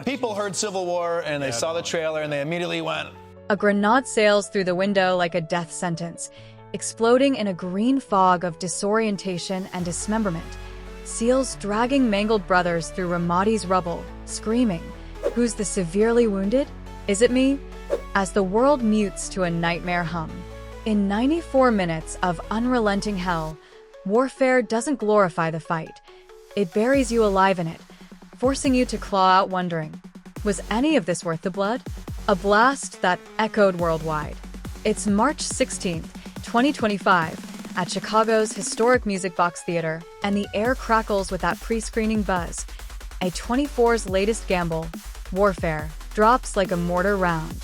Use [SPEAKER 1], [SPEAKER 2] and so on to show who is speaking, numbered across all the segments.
[SPEAKER 1] People heard Civil War and they saw the trailer and they immediately went.
[SPEAKER 2] A grenade sails through the window like a death sentence, exploding in a green fog of disorientation and dismemberment. Seals dragging mangled brothers through Ramadi's rubble, screaming, "Who's the severely wounded? Is it me?" As the world mutes to a nightmare hum. In 94 minutes of unrelenting hell, warfare doesn't glorify the fight. It buries you alive in it, forcing you to claw out wondering, was any of this worth the blood? A blast that echoed worldwide. It's March 16th, 2025, at Chicago's historic Music Box Theater, and the air crackles with that pre-screening buzz. A24's latest gamble, Warfare, drops like a mortar round.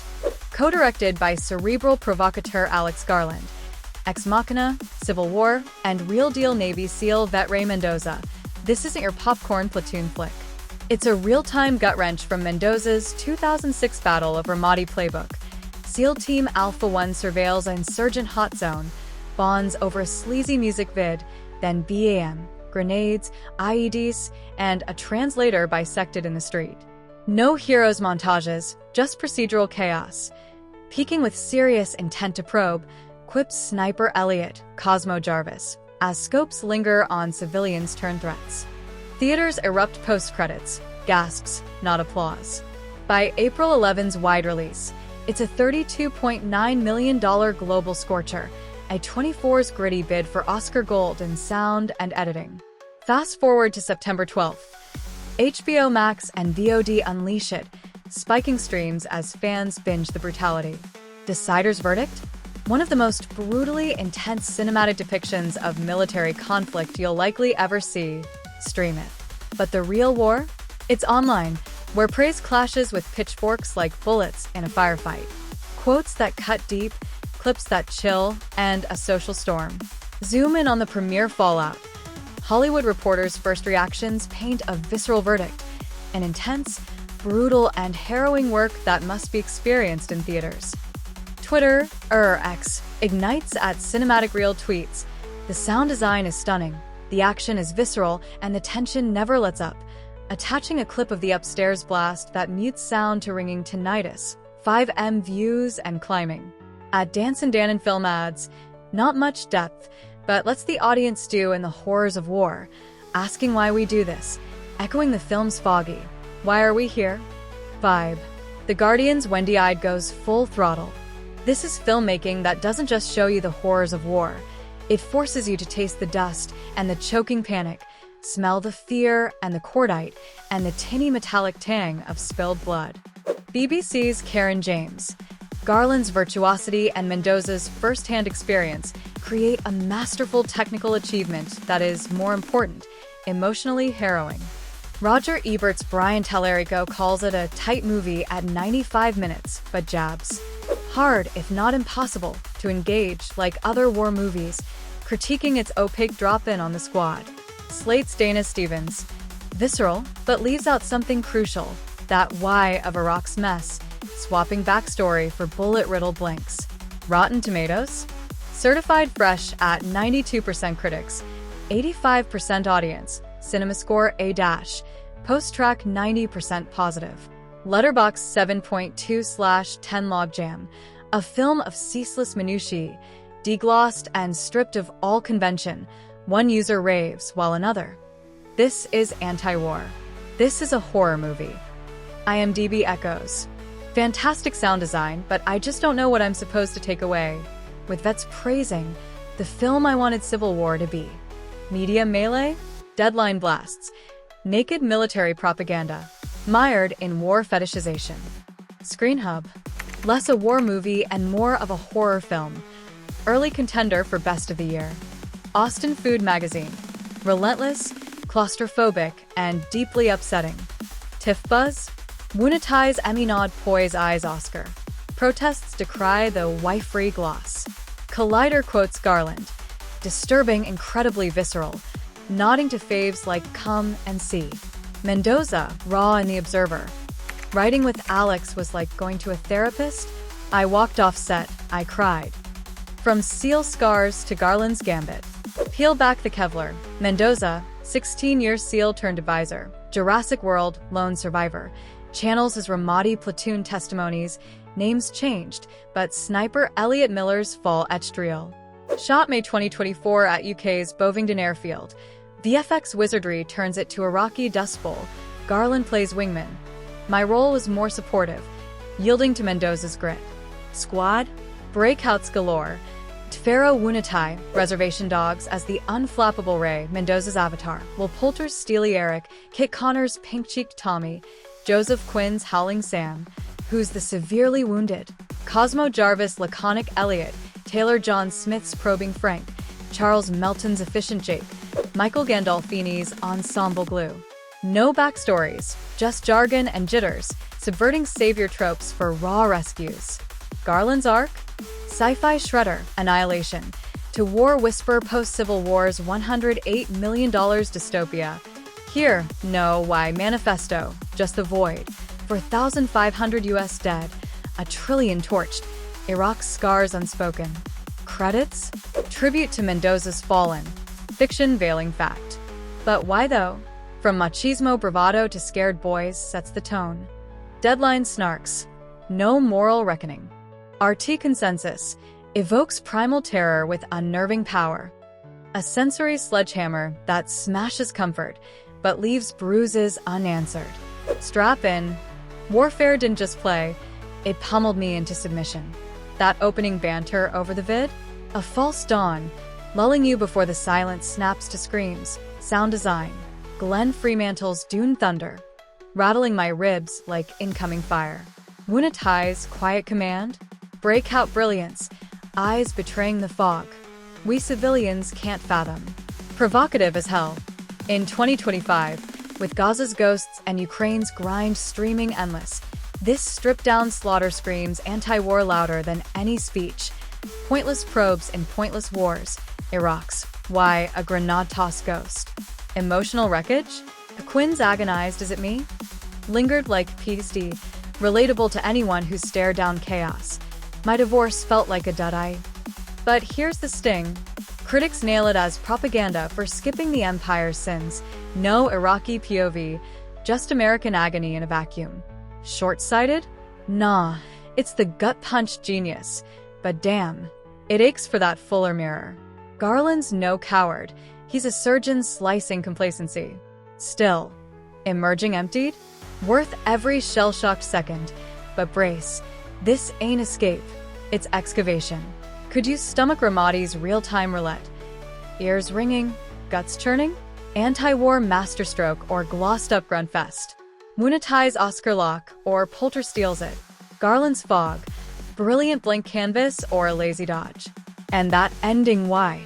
[SPEAKER 2] Co-directed by cerebral provocateur Alex Garland, Ex Machina, Civil War, and Real Deal Navy SEAL vet Ray Mendoza, this isn't your popcorn platoon flick. It's a real-time gut-wrench from Mendoza's 2006 Battle of Ramadi playbook. SEAL Team Alpha 1 surveils an insurgent hot zone, bonds over a sleazy music vid, then BAM, grenades, IEDs, and a translator bisected in the street. No heroes montages, just procedural chaos. Peaking with serious intent to probe, quips Sniper Elliot, Cosmo Jarvis, as scopes linger on civilians turn threats. Theaters erupt post-credits, gasps, not applause. By April 11's wide release, it's a $32.9 million global scorcher, A24's gritty bid for Oscar Gold in sound and editing. Fast forward to September 12th. HBO Max and VOD unleash it, spiking streams as fans binge the brutality. Decider's verdict? One of the most brutally intense cinematic depictions of military conflict you'll likely ever see. Stream it. But the real war? It's online, where praise clashes with pitchforks like bullets in a firefight. Quotes that cut deep, clips that chill, and a social storm. Zoom in on the premiere fallout. Hollywood Reporter's first reactions paint a visceral verdict, an intense, brutal, and harrowing work that must be experienced in theaters. Twitter, X, ignites at cinematic reel tweets. The sound design is stunning, the action is visceral, and the tension never lets up. Attaching a clip of the upstairs blast that mutes sound to ringing tinnitus. 5M views and climbing. At Dance and Dan and Film adds, not much depth, but lets the audience stew in the horrors of war, asking why we do this, echoing the film's foggy, "Why are we here?" vibe. The Guardian's Wendy Ide goes full throttle. This is filmmaking that doesn't just show you the horrors of war. It forces you to taste the dust and the choking panic, smell the fear and the cordite, and the tinny metallic tang of spilled blood. BBC's Karen James. Garland's virtuosity and Mendoza's first-hand experience create a masterful technical achievement that is, more important, emotionally harrowing. Roger Ebert's Brian Tallarico calls it a tight movie at 95 minutes, but jabs. Hard, if not impossible, to engage like other war movies, critiquing its opaque drop-in on the squad. Slate's Dana Stevens. Visceral, but leaves out something crucial, that why of Iraq's mess, swapping backstory for bullet-riddled blinks. Rotten Tomatoes? Certified fresh at 92% critics, 85% audience, CinemaScore A-, post-track 90% positive. Letterboxd 7.2/10 logjam, a film of ceaseless minutiae, deglossed and stripped of all convention. One user raves, while another. This is anti-war. This is a horror movie. IMDb echoes. Fantastic sound design, but I just don't know what I'm supposed to take away. With vets praising, the film I wanted Civil War to be. Media melee? Deadline blasts. Naked military propaganda. Mired in war fetishization. Screen Hub. Less a war movie and more of a horror film. Early contender for Best of the Year. Austin Food Magazine. Relentless, claustrophobic, and deeply upsetting. TIFF Buzz. Woon-A-Tai's Emmy nod Poise Eyes Oscar. Protests decry the wife-free gloss. Collider quotes Garland. Disturbing, incredibly visceral. Nodding to faves like Come and See. Mendoza, raw in The Observer. Writing with Alex was like going to a therapist. I walked off set, I cried. From Seal Scars to Garland's Gambit. Peel back the Kevlar. Mendoza, 16-year SEAL turned advisor, Jurassic World lone survivor, channels his Ramadi platoon testimonies, names changed, but sniper Elliot Miller's fall etched real. Shot May 2024 at UK's Bovingdon Airfield. VFX wizardry turns it to Iraqi Dust Bowl. Garland plays wingman. My role was more supportive, yielding to Mendoza's grit. Squad? Breakouts galore. Tfero Woon-A-Tai, reservation dogs as the unflappable Ray, Mendoza's avatar, while Poulter's steely Eric, Kit Connor's pink-cheeked Tommy, Joseph Quinn's howling Sam, who's the severely wounded, Cosmo Jarvis' laconic Elliot, Taylor John Smith's probing Frank, Charles Melton's efficient Jake, Michael Gandolfini's ensemble glue. No backstories, just jargon and jitters, subverting savior tropes for raw rescues. Garland's arc? Sci-fi shredder, annihilation. To war whisper post-Civil War's $108 million dystopia. Here, no why manifesto, just the void. 4,500 US dead, a trillion torched, Iraq's scars unspoken. Credits? Tribute to Mendoza's fallen. Fiction veiling fact. But why though? From machismo bravado to scared boys sets the tone. Deadline snarks. No moral reckoning. RT consensus. Evokes primal terror with unnerving power. A sensory sledgehammer that smashes comfort, but leaves bruises unanswered. Strap in. Warfare didn't just play, it pummeled me into submission. That opening banter over the vid? A false dawn, lulling you before the silence snaps to screams. Sound design. Glenn Fremantle's Dune Thunder, rattling my ribs like incoming fire. Woon-A-Tai's quiet command, breakout brilliance, eyes betraying the fog. We civilians can't fathom. Provocative as hell. In 2025, with Gaza's ghosts and Ukraine's grind streaming endless, this stripped-down slaughter screams anti-war louder than any speech. Pointless probes in pointless wars. Iraq's why a grenade toss ghost. Emotional wreckage? Quinn's agonized, is it me? Lingered like PSD, relatable to anyone who stared down chaos. My divorce felt like a dud-eye. But here's the sting. Critics nail it as propaganda for skipping the empire's sins. No Iraqi POV, just American agony in a vacuum. Short-sighted? Nah, it's the gut-punch genius. But damn, it aches for that fuller mirror. Garland's no coward. He's a surgeon slicing complacency. Still, emerging emptied? Worth every shell-shocked second. But brace, this ain't escape, it's excavation. Could you stomach Ramadi's real-time roulette? Ears ringing, guts churning? Anti-war masterstroke or glossed-up grunfest? Woon-A-Tai's Oscar lock or Poulter steals it? Garland's fog, brilliant blank canvas or a lazy dodge? And that ending why?